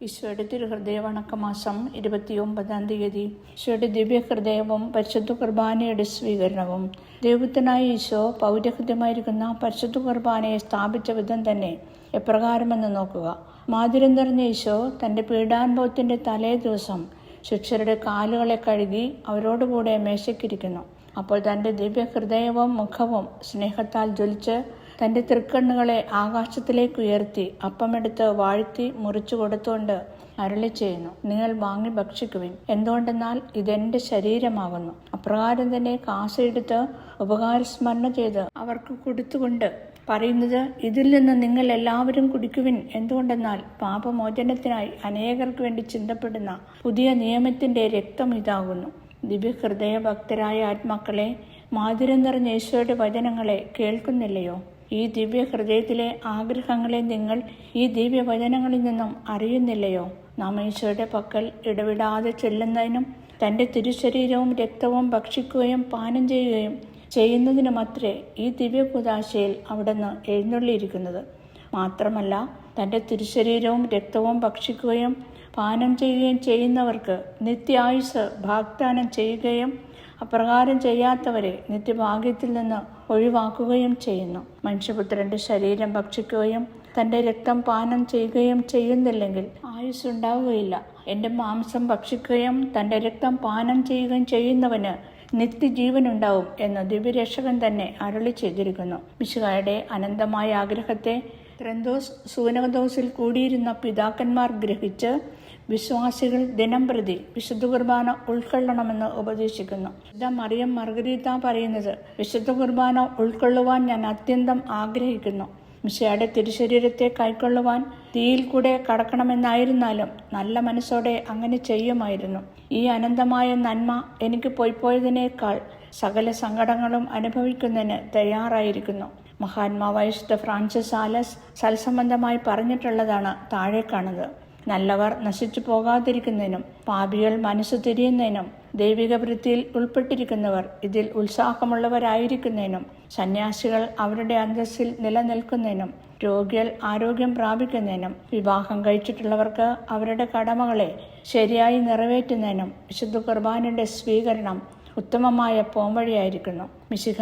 ഈശോയുടെ തിരുഹൃദയ വണക്കമാസം 29-ാം തീയതി. ഈശോയുടെ ദിവ്യഹൃദയവും പരിശുദ്ധ കുർബാനയുടെ സ്വീകരണവും. ദൈവത്തിനായി ഈശോ പൗരഹൃദയമായിരിക്കുന്ന പരിശുദ്ധ കുർബാനയെ സ്ഥാപിച്ച വിധം തന്നെ എപ്രകാരമെന്ന് നോക്കുക. മാധുര്യം നിറഞ്ഞ ഈശോ തൻ്റെ പീഡാനുഭവത്തിൻ്റെ തലേ ദിവസം ശിഷ്യരുടെ കാലുകളെ കഴുകി അവരോടുകൂടെ മേശയ്ക്കിരിക്കുന്നു. അപ്പോൾ തൻ്റെ ദിവ്യഹൃദയവും മുഖവും സ്നേഹത്താൽ ജ്വലിച്ച് തൻ്റെ തൃക്കണ്ണുകളെ ആകാശത്തിലേക്ക് ഉയർത്തി അപ്പമെടുത്ത് വാഴ്ത്തി മുറിച്ചു കൊടുത്തുകൊണ്ട് അരുളി ചെയ്യുന്നു, നിങ്ങൾ വാങ്ങി ഭക്ഷിക്കുവിൻ, എന്തുകൊണ്ടെന്നാൽ ഇതെൻ്റെ ശരീരമാകുന്നു. അപ്രകാരം തന്നെ കാസയെടുത്ത് ഉപകാരസ്മരണ ചെയ്ത് അവർക്ക് കൊടുത്തുകൊണ്ട് പറയുന്നത്, ഇതിൽ നിന്ന് നിങ്ങൾ എല്ലാവരും കുടിക്കുവിൻ, എന്തുകൊണ്ടെന്നാൽ പാപമോചനത്തിനായി അനേകർക്ക് വേണ്ടി ചിന്തപ്പെടുന്ന പുതിയ നിയമത്തിൻ്റെ രക്തം ഇതാകുന്നു. ദിവ്യഹൃദയ ഭക്തരായ ആത്മാക്കളെ, മാധുര്യം നിറഞ്ഞ ഈശോയുടെ വചനങ്ങളെ കേൾക്കുന്നില്ലയോ? ഈ ദിവ്യഹൃദയത്തിലെ ആഗ്രഹങ്ങളെ നിങ്ങൾ ഈ ദിവ്യവചനങ്ങളിൽ നിന്നും അറിയുന്നില്ലയോ? നാം ഈശോയുടെ പക്കൽ ഇടവിടാതെ ചെല്ലുന്നതിനും തൻ്റെ തിരുശരീരവും രക്തവും ഭക്ഷിക്കുകയും പാനം ചെയ്യുകയും ചെയ്യുന്നതിനുമത്രേ ഈ ദിവ്യകുദാശയിൽ അവിടുന്ന് എഴുന്നള്ളിയിരിക്കുന്നത്. മാത്രമല്ല, തൻ്റെ തിരുശരീരവും രക്തവും ഭക്ഷിക്കുകയും പാനം ചെയ്യുകയും ചെയ്യുന്നവർക്ക് നിത്യായുസ് വാഗ്ദാനം ചെയ്യുകയും അപ്രകാരം ചെയ്യാത്തവരെ നിത്യഭാഗ്യത്തിൽ നിന്ന് ഒഴിവാക്കുകയും ചെയ്യുന്നു. മനുഷ്യപുത്രൻ്റെ ശരീരം ഭക്ഷിക്കുകയും തൻ്റെ രക്തം പാനം ചെയ്യുകയും ചെയ്യുന്നില്ലെങ്കിൽ ആയുസ് ഉണ്ടാവുകയില്ല. എൻ്റെ മാംസം ഭക്ഷിക്കുകയും തൻ്റെ രക്തം പാനം ചെയ്യുകയും ചെയ്യുന്നവന് നിത്യജീവനുണ്ടാവും എന്ന് ദിവ്യരക്ഷകൻ തന്നെ അരുളി ചെയ്തിരിക്കുന്നു. മിശിഹായുടെ അനന്തമായ ആഗ്രഹത്തെ ത്രന്തോസ് സൂനകദോസിൽ കൂടിയിരുന്ന പിതാക്കന്മാർ ഗ്രഹിച്ച് വിശ്വാസികൾ ദിനം പ്രതി വിശുദ്ധ കുർബാന ഉൾക്കൊള്ളണമെന്ന് ഉപദേശിക്കുന്നു. മറിയം മർഗരീത്ത പറയുന്നത്, വിശുദ്ധ കുർബാന ഉൾക്കൊള്ളുവാൻ ഞാൻ അത്യന്തം ആഗ്രഹിക്കുന്നു. മിശിഹായുടെ തിരുശരീരത്തെ കൈക്കൊള്ളുവാൻ തീയിൽ കൂടെ കടക്കണമെന്നായിരുന്നാലും നല്ല മനസ്സോടെ അങ്ങനെ ചെയ്യുമായിരുന്നു. ഈ അനന്തമായ നന്മ എനിക്ക് പോയിപ്പോയതിനേക്കാൾ സകല സങ്കടങ്ങളും അനുഭവിക്കുന്നതിന് തയ്യാറായിരിക്കുന്നു. മഹാത്മാവായ വിശുദ്ധ ഫ്രാൻസിസ് സാലസ് സൽസംബന്ധമായി പറഞ്ഞിട്ടുള്ളതാണ് താഴെ കാണുന്നത്. നല്ലവർ നശിച്ചു പോകാതിരിക്കുന്നതിനും പാപികൾ മനസ്സു തിരിയുന്നതിനും ദൈവിക വൃത്തിയിൽ ഉൾപ്പെട്ടിരിക്കുന്നവർ ഇതിൽ ഉത്സാഹമുള്ളവരായിരിക്കുന്നതിനും സന്യാസികൾ അവരുടെ അന്തസ്സിൽ നിലനിൽക്കുന്നതിനും രോഗികൾ ആരോഗ്യം പ്രാപിക്കുന്നതിനും വിവാഹം കഴിച്ചിട്ടുള്ളവർക്ക് അവരുടെ കടമകളെ ശരിയായി നിറവേറ്റുന്നതിനും വിശുദ്ധ കുർബാനയുടെ സ്വീകരണം ഉത്തമമായ പോംവഴിയായിരിക്കുന്നു. മിശിഹ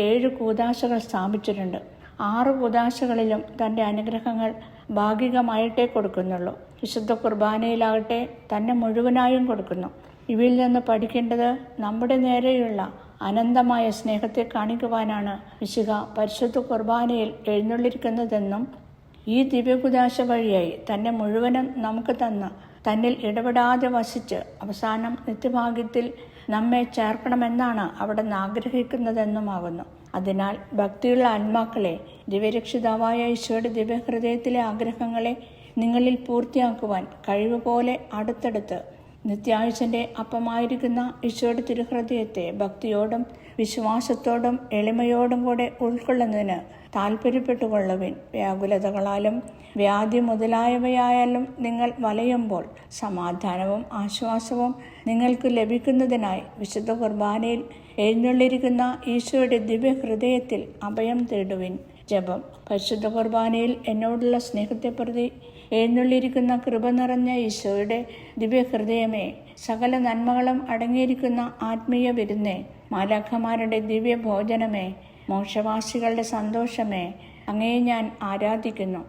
7 കൂദാശകൾ സ്ഥാപിച്ചിട്ടുണ്ട്. 6 കൂദാശകളിലും തൻ്റെ അനുഗ്രഹങ്ങൾ ഭാഗികമായിട്ടേ കൊടുക്കുന്നുള്ളൂ. വിശുദ്ധ കുർബാനയിലാകട്ടെ തന്നെ മുഴുവനായും കൊടുക്കുന്നു. ഇവയിൽ നിന്ന് പഠിക്കേണ്ടത് നമ്മുടെ നേരെയുള്ള അനന്തമായ സ്നേഹത്തെ കാണിക്കുവാനാണ് മിശിഹ പരിശുദ്ധ കുർബാനയിൽ എഴുന്നള്ളിരിക്കുന്നതെന്നും ഈ ദിവ്യകുദാശ വഴിയായി തന്നെ മുഴുവനും നമുക്ക് തന്ന് തന്നിൽ ഇടപെടാതെ വസിച്ച് അവസാനം നിത്യഭാഗ്യത്തിൽ നമ്മെ ചേർക്കണമെന്നാണ് അവിടുന്ന് ആഗ്രഹിക്കുന്നതെന്നുമാകുന്നു. അതിനാൽ ഭക്തിയുള്ള ആത്മാക്കളെ, ദിവ്യരക്ഷിതാവായ ഈശോയുടെ ദിവ്യഹൃദയത്തിലെ ആഗ്രഹങ്ങളെ നിങ്ങളിൽ പൂർത്തിയാക്കുവാൻ കഴിവുപോലെ അടുത്തടുത്ത് നിത്യായുസിൻ്റെ അപ്പമായിരിക്കുന്ന ഈശോയുടെ തിരുഹൃദയത്തെ ഭക്തിയോടും വിശ്വാസത്തോടും എളിമയോടും കൂടെ ഉൾക്കൊള്ളുന്നതിന് താല്പര്യപ്പെട്ടുകൊള്ളുവിൻ. വ്യാകുലതകളാലും വ്യാധി മുതലായവയായാലും നിങ്ങൾ വലയുമ്പോൾ സമാധാനവും ആശ്വാസവും നിങ്ങൾക്ക് ലഭിക്കുന്നതിനായി വിശുദ്ധ കുർബാനയിൽ എഴുന്നള്ളിരിക്കുന്ന ഈശോയുടെ ദിവ്യഹൃദയത്തിൽ അഭയം തേടുവിൻ. ജപം. പരിശുദ്ധ കുർബാനയിൽ എന്നോടുള്ള സ്നേഹത്തെ പ്രതി എഴുന്നള്ളിയിരിക്കുന്ന കൃപ നിറഞ്ഞ ഈശോയുടെ ദിവ്യഹൃദയമേ, സകല നന്മകളും അടങ്ങിയിരിക്കുന്ന ആത്മീയ വിരുന്നേ, മാലാഖമാരുടെ ദിവ്യ ഭോജനമേ, മോക്ഷവാസികളുടെ സന്തോഷമേ, അങ്ങയെ ഞാൻ ആരാധിക്കുന്നു.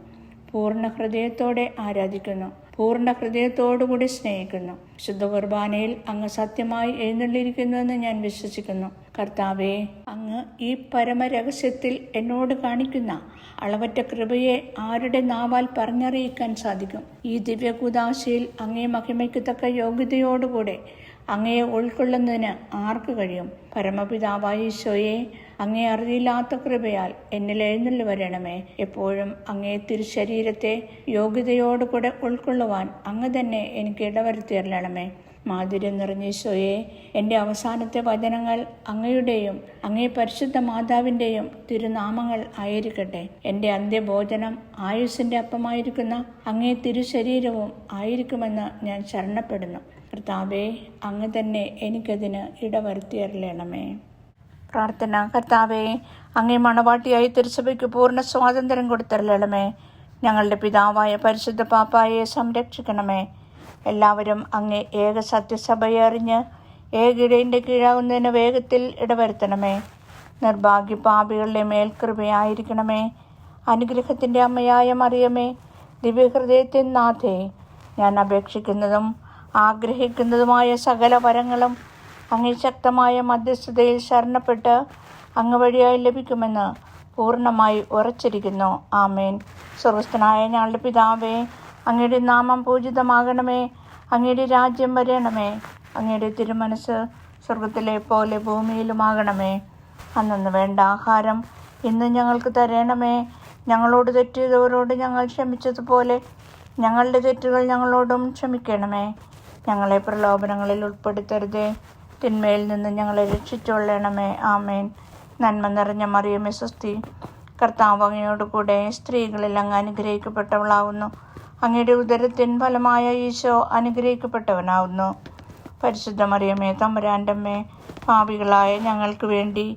പൂർണ്ണ ഹൃദയത്തോടെ ആരാധിക്കുന്നു, പൂർണ്ണ ഹൃദയത്തോടുകൂടി സ്നേഹിക്കുന്നു. വിശുദ്ധ കുർബാനയിൽ അങ്ങ് സത്യമായി എഴുന്നള്ളിയിരിക്കുന്നുവെന്ന് ഞാൻ വിശ്വസിക്കുന്നു. കർത്താവേ, അങ്ങ് ഈ പരമരഹസ്യത്തിൽ എന്നോട് കാണിക്കുന്ന അളവറ്റ കൃപയെ ആരുടെ നാവാൽ പറഞ്ഞറിയിക്കാൻ സാധിക്കും? ഈ ദിവ്യകൂദാശയിൽ അങ്ങേ മഹിമയ്ക്ക് തക്ക യോഗ്യതയോടുകൂടെ അങ്ങയെ ഉൾക്കൊള്ളുന്നതിന് ആർക്ക് കഴിയും? പരമപിതാവായ ഈശോയെ, അങ്ങേ അറിയില്ലാത്ത കൃപയാൽ എന്നിൽ എഴുന്നള്ളി വരണമേ. എപ്പോഴും അങ്ങേ തിരുശരീരത്തെ യോഗ്യതയോടുകൂടെ ഉൾക്കൊള്ളുവാൻ അങ്ങ് തന്നെ എനിക്ക് ഇടവരുത്തിയരണമേ. മാധുര്യം നിറഞ്ഞ ഈശോയെ, എൻ്റെ അവസാനത്തെ വചനങ്ങൾ അങ്ങയുടെയും അങ്ങേ പരിശുദ്ധ മാതാവിൻ്റെയും തിരുനാമങ്ങൾ ആയിരിക്കട്ടെ. എൻ്റെ അന്ത്യഭോജനം ആയുസ്സിൻ്റെ അപ്പമായിരിക്കുന്ന അങ്ങേ തിരുശരീരവും ആയിരിക്കുമെന്ന് ഞാൻ ശരണപ്പെടുന്നു. കർത്താവേ, അങ്ങ് തന്നെ എനിക്കതിന് ഇടവരുത്തിയരണമേ. പ്രാർത്ഥന. കർത്താവേ, അങ്ങേ മണവാട്ടിയായി തിരുസഭയ്ക്ക് പൂർണ്ണ സ്വാതന്ത്ര്യം കൊടുത്തരളണമേ. ഞങ്ങളുടെ പിതാവായ പരിശുദ്ധ പാപ്പായെ സംരക്ഷിക്കണമേ. എല്ലാവരും അങ്ങേ ഏക സത്യസഭയെ അറിഞ്ഞ് ഏകിടേൻ്റെ കീഴാകുന്നതിന് വേഗത്തിൽ ഇടവരുത്തണമേ. നിർഭാഗ്യ പാപികളുടെ മേൽ കൃപയായിരിക്കണമേ. അനുഗ്രഹത്തിൻ്റെ അമ്മയായ മറിയമേ, ദിവ്യഹൃദയത്തിൻ നാഥേ, ഞാൻ അപേക്ഷിക്കുന്നതും ആഗ്രഹിക്കുന്നതുമായ സകല വരങ്ങളും അങ്ങേ ശക്തമായ മധ്യസ്ഥതയിൽ ശരണപ്പെട്ട് അങ്ങ് വഴിയായി ലഭിക്കുമെന്ന് പൂർണ്ണമായി ഉറച്ചിരിക്കുന്നു. ആമേൻ. സ്വർഗസ്ഥനായ ഞങ്ങളുടെ പിതാവേ, അങ്ങയുടെ നാമം പൂജിതമാകണമേ. അങ്ങയുടെ രാജ്യം വരണമേ. അങ്ങയുടെ തിരുമനസ് സ്വർഗത്തിലെ പോലെ ഭൂമിയിലുമാകണമേ. അന്നന്ന് വേണ്ട ആഹാരം ഇന്ന് ഞങ്ങൾക്ക് തരണമേ. ഞങ്ങളോട് തെറ്റ് ചെയ്തവരോട് ഞങ്ങൾ ക്ഷമിച്ചതുപോലെ ഞങ്ങളുടെ തെറ്റുകൾ ഞങ്ങളോടും ക്ഷമിക്കണമേ. ഞങ്ങളെ പ്രലോഭനങ്ങളിൽ ഉൾപ്പെടുത്തരുതേ, തിന്മയിൽ നിന്ന് ഞങ്ങളെ രക്ഷിച്ചുകൊള്ളണമേ. ആമേൻ. നന്മ നിറഞ്ഞ മറിയമേ, സ്വസ്തി, കർത്താവ് അങ്ങയോട് കൂടെ സ്ത്രീകളിൽ അങ്ങ് അനുഗ്രഹിക്കപ്പെട്ടവളാവുന്നു. അങ്ങയുടെ ഉദരത്തിൻ ഫലമായ ഈശോ അനുഗ്രഹിക്കപ്പെട്ടവനാവുന്നു. പരിശുദ്ധ മറിയമേ, തമ്പുരാൻ്റെ അമ്മേ, പാപികളായ ഞങ്ങൾക്ക് വേണ്ടി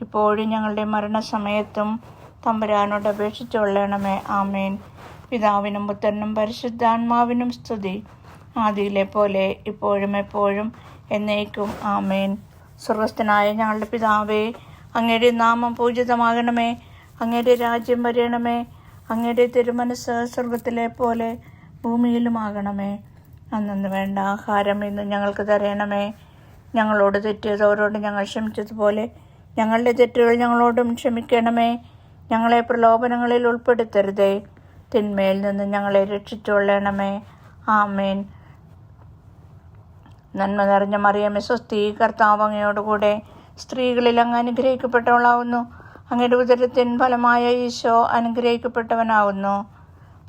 ഇപ്പോഴും ഞങ്ങളുടെ മരണസമയത്തും തമ്പുരാനോട് അപേക്ഷിച്ചുകൊള്ളണമേ. ആമേൻ. പിതാവിനും പുത്രനും പരിശുദ്ധാത്മാവിനും സ്തുതി, ആദിയിലെ പോലെ ഇപ്പോഴും എപ്പോഴും എന്നേക്കും. ആമേൻ. സ്വർഗസ്ഥനായ ഞങ്ങളുടെ പിതാവേ, അങ്ങയുടെ നാമം പൂജിതമാകണമേ. അങ്ങയുടെ രാജ്യം വരണമേ. അങ്ങയുടെ തിരുമനസ് സ്വർഗത്തിലെ പോലെ ഭൂമിയിലുമാകണമേ. അന്നന്ന് വേണ്ട ആഹാരം ഇന്ന് ഞങ്ങൾക്ക് തരണമേ. ഞങ്ങളോട് തെറ്റിയതോരോട് ഞങ്ങൾ ക്ഷമിച്ചതുപോലെ ഞങ്ങളുടെ തെറ്റുകൾ ഞങ്ങളോടും ക്ഷമിക്കണമേ. ഞങ്ങളെ പ്രലോഭനങ്ങളിൽ ഉൾപ്പെടുത്തരുതേ, തിന്മയിൽ നിന്ന് ഞങ്ങളെ രക്ഷിച്ചുകൊള്ളണമേ. ആമേൻ. നന്മ നിറഞ്ഞ മറിയമേ, സ്വസ്തി, കർത്താവ് അങ്ങയോടുകൂടെ സ്ത്രീകളിൽ അങ്ങ് അനുഗ്രഹിക്കപ്പെട്ടവളാവുന്നു. അങ്ങയുടെ ഉദരത്തിൻ ഫലമായ ഈശോ അനുഗ്രഹിക്കപ്പെട്ടവനാവുന്നു.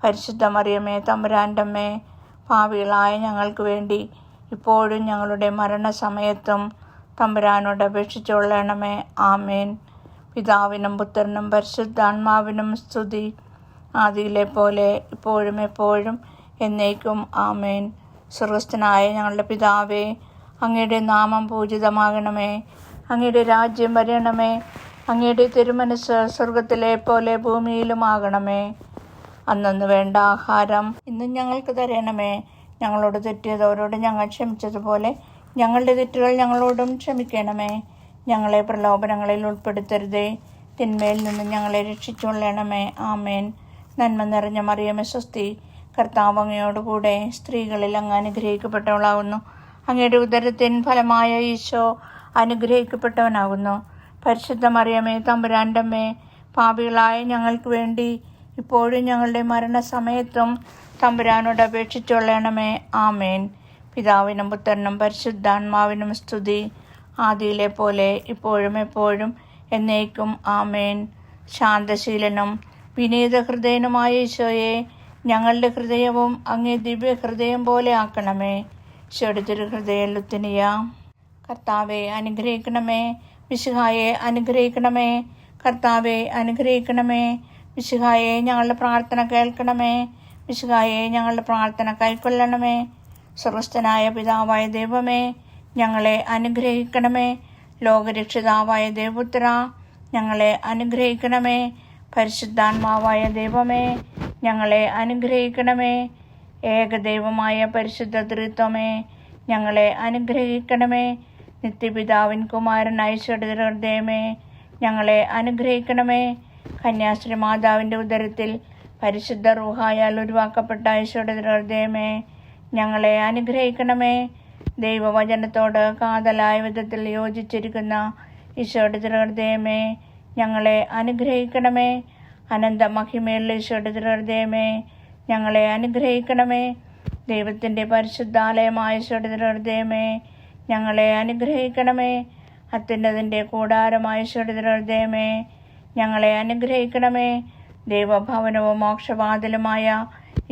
പരിശുദ്ധ മറിയമേ, തമ്പുരാൻ്റെ അമ്മേ, പാപികളായ ഞങ്ങൾക്ക് വേണ്ടി ഇപ്പോഴും ഞങ്ങളുടെ മരണസമയത്തും തമ്പുരാനോട് അപേക്ഷിച്ചുകൊള്ളണമേ. ആമേൻ. പിതാവിനും പുത്രനും പരിശുദ്ധാത്മാവിനും സ്തുതി, ആദിയിലെ പോലെ ഇപ്പോഴും എപ്പോഴും എന്നേക്കും. ആമേൻ. സ്വർഗസ്ഥനായ ഞങ്ങളുടെ പിതാവേ, അങ്ങയുടെ നാമം പൂജിതമാകണമേ. അങ്ങയുടെ രാജ്യം വരണമേ. അങ്ങയുടെ തിരുമനസ് സ്വർഗത്തിലെ പോലെ ഭൂമിയിലുമാകണമേ. അന്നന്ന് വേണ്ട ആഹാരം ഇന്നും ഞങ്ങൾക്ക് തരണമേ. ഞങ്ങളോട് തെറ്റിയതോരോട് ഞങ്ങൾ ക്ഷമിച്ചതുപോലെ ഞങ്ങളുടെ തെറ്റുകൾ ഞങ്ങളോടും ക്ഷമിക്കണമേ. ഞങ്ങളെ പ്രലോഭനങ്ങളിൽ ഉൾപ്പെടുത്തരുതേ, തിന്മയിൽ നിന്ന് ഞങ്ങളെ രക്ഷിച്ചുകൊള്ളണമേ. ആമേൻ. നന്മ നിറഞ്ഞ മറിയമേ, സ്വസ്തി, കർത്താവ് അങ്ങയോടുകൂടെ സ്ത്രീകളിൽ അങ്ങ് അനുഗ്രഹിക്കപ്പെട്ടവളാകുന്നു. അങ്ങയുടെ ഉദരത്തിൻ ഫലമായ ഈശോ അനുഗ്രഹിക്കപ്പെട്ടവനാകുന്നു. പരിശുദ്ധ മറിയമേ, തമ്പുരാൻ്റെ അമ്മേ, പാപികളായ ഞങ്ങൾക്ക് വേണ്ടി ഇപ്പോഴും ഞങ്ങളുടെ മരണസമയത്തും തമ്പുരാനോട് അപേക്ഷിച്ചുകൊള്ളണമേ. ആമേൻ. പിതാവിനും പുത്രനും പരിശുദ്ധാത്മാവിനും സ്തുതി, ആദിയിലെ പോലെ ഇപ്പോഴും എപ്പോഴും എന്നേക്കും. ആമേൻ. ശാന്തശീലനും വിനീത ഹൃദയനുമായ ഈശോയെ, ഞങ്ങളുടെ ഹൃദയവും അങ്ങേ ദിവ്യ ഹൃദയം പോലെ ആക്കണമേ. ഈശോയുടെ തിരുഹൃദയ ലുത്തിനിയ. കർത്താവെ അനുഗ്രഹിക്കണമേ. മിശിഹായെ അനുഗ്രഹിക്കണമേ. കർത്താവെ അനുഗ്രഹിക്കണമേ. മിശിഹായെ ഞങ്ങളുടെ പ്രാർത്ഥന കേൾക്കണമേ. മിശിഹായെ ഞങ്ങളുടെ പ്രാർത്ഥന കൈക്കൊള്ളണമേ. സ്വർഗസ്ഥനായ പിതാവായ ദൈവമേ, ഞങ്ങളെ അനുഗ്രഹിക്കണമേ. ലോകരക്ഷിതാവായ ദൈവപുത്ര, ഞങ്ങളെ അനുഗ്രഹിക്കണമേ. പരിശുദ്ധാത്മാവായ ദൈവമേ, ഞങ്ങളെ അനുഗ്രഹിക്കണമേ. ഏകദൈവമായ പരിശുദ്ധ ത്രിത്വമേ, ഞങ്ങളെ അനുഗ്രഹിക്കണമേ. നിത്യപിതാവിൻ കുമാരനായ ഹൃദയമേ, ഞങ്ങളെ അനുഗ്രഹിക്കണമേ. കന്യാശ്രീ മാതാവിൻ്റെ ഉദരത്തിൽ പരിശുദ്ധ റൂഹായാൽ ഉരുവാക്കപ്പെട്ട ഈശോയുടെ ഹൃദയമേ, ഞങ്ങളെ അനുഗ്രഹിക്കണമേ. ദൈവവചനത്തോട് കാതലായ വിധത്തിൽ യോജിച്ചിരിക്കുന്ന ഈശോയുടെ ഹൃദയമേ, ഞങ്ങളെ അനുഗ്രഹിക്കണമേ. അനന്ത മഹിമയുള്ള ഈശോയുടെ ഹൃദയമേ, ഞങ്ങളെ അനുഗ്രഹിക്കണമേ. ദൈവത്തിൻ്റെ പരിശുദ്ധാലയമായ ഈശോയുടെ ഹൃദയമേ, ഞങ്ങളെ അനുഗ്രഹിക്കണമേ. അത്യുന്നതിൻ്റെ കൂടാരമായ ഈശോയുടെ ഹൃദയമേ, ഞങ്ങളെ അനുഗ്രഹിക്കണമേ. ദൈവഭവനവും മോക്ഷവാതിലുമായ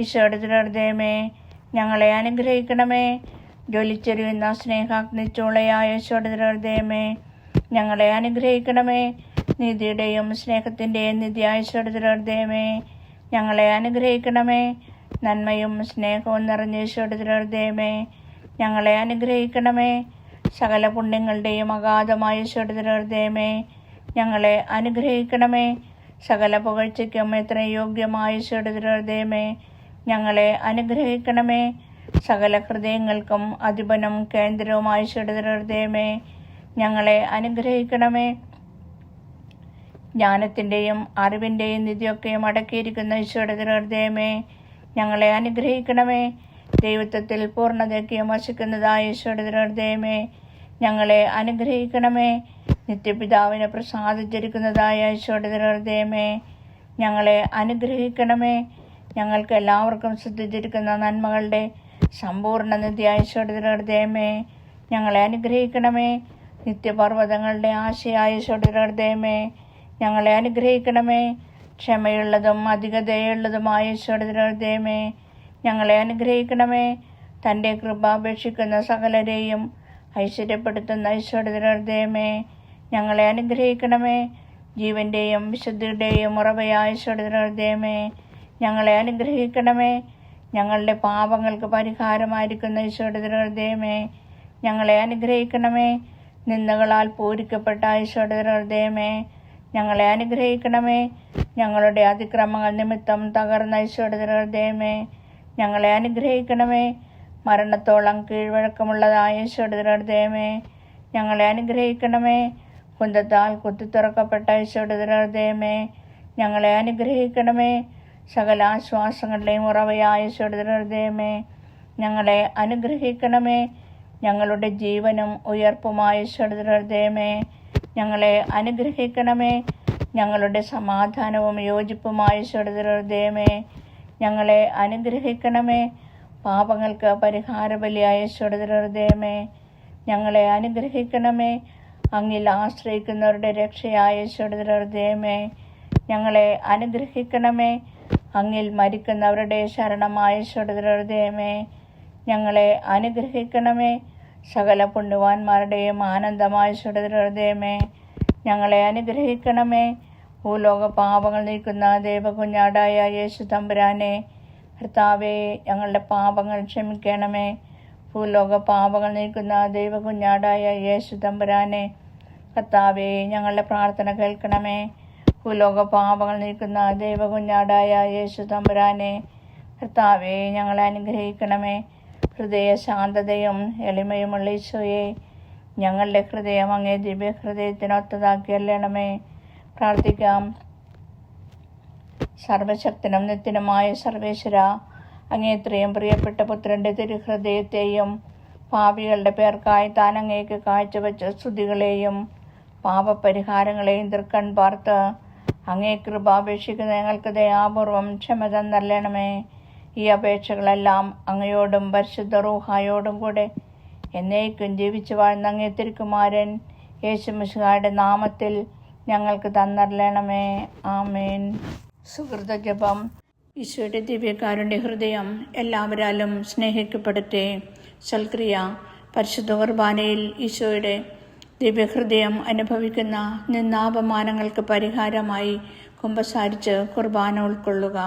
ഈശോയുടെ ഹൃദയമേ, ഞങ്ങളെ അനുഗ്രഹിക്കണമേ. ജ്വലിച്ചെരിയുന്ന സ്നേഹാഗ്നിച്ചൂളയായ ഈശോയുടെ ഹൃദയമേ, ഞങ്ങളെ അനുഗ്രഹിക്കണമേ. നീതിയുടെയും സ്നേഹത്തിൻ്റെയും നിധിയായ ഈശോയുടെ ഹൃദയമേ, ഞങ്ങളെ അനുഗ്രഹിക്കണമേ. നന്മയും സ്നേഹവും നിറഞ്ഞ ഈശോയുടെ ഹൃദയമേ, ഞങ്ങളെ അനുഗ്രഹിക്കണമേ. സകല പുണ്യങ്ങളുടെയും അഗാധമായ ഈശോയുടെ ഹൃദയമേ, ഞങ്ങളെ അനുഗ്രഹിക്കണമേ. സകല പുകഴ്ചയ്ക്കും എത്ര യോഗ്യമായ ഈശോയുടെ ഹൃദയമേ, ഞങ്ങളെ അനുഗ്രഹിക്കണമേ. സകല ഹൃദയങ്ങൾക്കും അധിപനും കേന്ദ്രവുമായ ഈശോയുടെ ഹൃദയമേ, ഞങ്ങളെ അനുഗ്രഹിക്കണമേ. ജ്ഞാനത്തിൻ്റെയും അറിവിൻ്റെയും നിധിയൊക്കെയും അടക്കിയിരിക്കുന്ന ഈശോയുടെ ഹൃദയമേ, ഞങ്ങളെ അനുഗ്രഹിക്കണമേ. ദൈവത്വത്തിൽ പൂർണ്ണതയ്ക്കും വസിക്കുന്നതായ ഈശോയുടെ ഹൃദയമേ, ഞങ്ങളെ അനുഗ്രഹിക്കണമേ. നിത്യപിതാവിനെ പ്രസാദിച്ചിരിക്കുന്നതായ ഈശോയുടെ ഹൃദയമേ, ഞങ്ങളെ അനുഗ്രഹിക്കണമേ. ഞങ്ങൾക്ക് എല്ലാവർക്കും സിദ്ധിച്ചിരിക്കുന്ന നന്മകളുടെ സമ്പൂർണ്ണ നിധിയായ ഈശോയുടെ ഹൃദയമേ, ഞങ്ങളെ അനുഗ്രഹിക്കണമേ. നിത്യപർവ്വതങ്ങളുടെ ആശയായ ഈശോയുടെ ഹൃദയമേ, ഞങ്ങളെ അനുഗ്രഹിക്കണമേ. ക്ഷമയുള്ളതും അധിക ദയുള്ളതുമായ ഈശോയുടെ ഹൃദയമേ, ഞങ്ങളെ അനുഗ്രഹിക്കണമേ. തൻ്റെ കൃപ അപേക്ഷിക്കുന്ന സകലരെയും ഐശ്വര്യപ്പെടുത്തുന്ന ഈശോയുടെ ഹൃദയമേ, ഞങ്ങളെ അനുഗ്രഹിക്കണമേ. ജീവൻ്റെയും വിശുദ്ധിയുടെയും ഉറവയായ ഈശോയുടെ ഹൃദയമേ, ഞങ്ങളെ അനുഗ്രഹിക്കണമേ. ഞങ്ങളുടെ പാപങ്ങൾക്ക് പരിഹാരമായിരിക്കുന്ന ഈശോയുടെ ഹൃദയമേ, ഞങ്ങളെ അനുഗ്രഹിക്കണമേ. നിന്ദകളാൽ പൂരിക്കപ്പെട്ട ഈശോയുടെ ഹൃദയമേ, ഞങ്ങളെ അനുഗ്രഹിക്കണമേ. ഞങ്ങളുടെ അതിക്രമങ്ങൾ നിമിത്തം തകർന്ന ഈശോയുടെ ഹൃദയമേ, ഞങ്ങളെ അനുഗ്രഹിക്കണമേ. മരണത്തോളം കീഴ്വഴക്കമുള്ളതായ ഈശോയുടെ ഹൃദയമേ, ഞങ്ങളെ അനുഗ്രഹിക്കണമേ. കുന്തത്താൽ കുത്തിത്തുറക്കപ്പെട്ട ഈശോയുടെ ഹൃദയമേ, ഞങ്ങളെ അനുഗ്രഹിക്കണമേ. സകല ആശ്വാസങ്ങളുടെയും ഉറവയായ ഈശോയുടെ ഹൃദയമേ, ഞങ്ങളെ അനുഗ്രഹിക്കണമേ. ഞങ്ങളുടെ ജീവനും ഉയർപ്പുമായ ഈശോയുടെ ഹൃദയമേ, ഞങ്ങളെ അനുഗ്രഹിക്കണമേ. ഞങ്ങളുടെ സമാധാനവും യോജിപ്പുമായ ഈശോയുടെ ഹൃദയമേ, ഞങ്ങളെ അനുഗ്രഹിക്കണമേ. പാപങ്ങൾക്ക് പരിഹാരബലിയായ ഈശോയുടെ ഹൃദയമേ, ഞങ്ങളെ അനുഗ്രഹിക്കണമേ. അങ്ങിൽ ആശ്രയിക്കുന്നവരുടെ രക്ഷയായ ഈശോയുടെ ഹൃദയമേ, ഞങ്ങളെ അനുഗ്രഹിക്കണമേ. അങ്ങിൽ മരിക്കുന്നവരുടെ ശരണമായ ഈശോയുടെ ഹൃദയമേ, ഞങ്ങളെ അനുഗ്രഹിക്കണമേ. സകല പുണ്യവാന്മാരുടെയും ആനന്ദമായ ഈശോയുടെ ഹൃദയമേ, ഞങ്ങളെ അനുഗ്രഹിക്കണമേ. ഭൂലോക പാപങ്ങൾ നീക്കുന്ന ദൈവകുഞ്ഞാടായ യേശു തമ്പുരാനെ, കർത്താവേ, ഞങ്ങളുടെ പാപങ്ങൾ ക്ഷമിക്കണമേ. ഭൂലോക പാപങ്ങൾ നീക്കുന്ന ദൈവകുഞ്ഞാടായ യേശു തമ്പുരാനെ, കർത്താവേ, ഞങ്ങളുടെ പ്രാർത്ഥന കേൾക്കണമേ. ഭൂലോക പാപങ്ങൾ നീക്കുന്ന ദൈവകുഞ്ഞാടായ യേശു തമ്പുരാനെ, കർത്താവേ, ഞങ്ങളെ അനുഗ്രഹിക്കണമേ. ഹൃദയ ശാന്തതയും എളിമയുമുള്ള ഈശോയെ, ഞങ്ങളുടെ ഹൃദയം അങ്ങേ ദിവ്യ ഹൃദയത്തിനൊത്തതാക്കി അല്ലണമേ. പ്രാർത്ഥിക്കാം. സർവശക്തനും നിത്യനുമായ സർവേശ്വര, അങ്ങേ ഇത്രയും പ്രിയപ്പെട്ട പുത്രൻ്റെ തിരുഹൃദയത്തെയും പാപികളുടെ പേർക്കായി താൻ അങ്ങേക്ക് കാഴ്ചവെച്ച സ്തുതികളെയും പാപപരിഹാരങ്ങളെയും തൃക്കൺ പാർത്ത് അങ്ങേ കൃപാപേക്ഷിക്കുന്ന ഞങ്ങൾക്ക് ദയാപൂർവം ക്ഷമ തന്നല്ലണമേ. ഈ അപേക്ഷകളെല്ലാം അങ്ങയോടും പരിശുദ്ധ റൂഹായോടും കൂടെ എന്നേക്കും ജീവിച്ചു വാഴുന്ന അങ്ങേ തിരുക്കുമാരൻ യേശു മിശിഹായുടെ നാമത്തിൽ ഞങ്ങൾക്ക് തന്നരളണമേ. ആമേൻ. സുഹൃത ജപം. ഈശോയുടെ ദിവ്യകാരുണ്യ ഹൃദയം എല്ലാവരാലും സ്നേഹിക്കപ്പെടട്ടെ. സൽക്രിയ. പരിശുദ്ധ കുർബാനയിൽ ഈശോയുടെ ദിവ്യഹൃദയം അനുഭവിക്കുന്ന നിന്ദാപമാനങ്ങൾക്ക് പരിഹാരമായി കുമ്പസാരിച്ച് കുർബാന ഉൾക്കൊള്ളുക.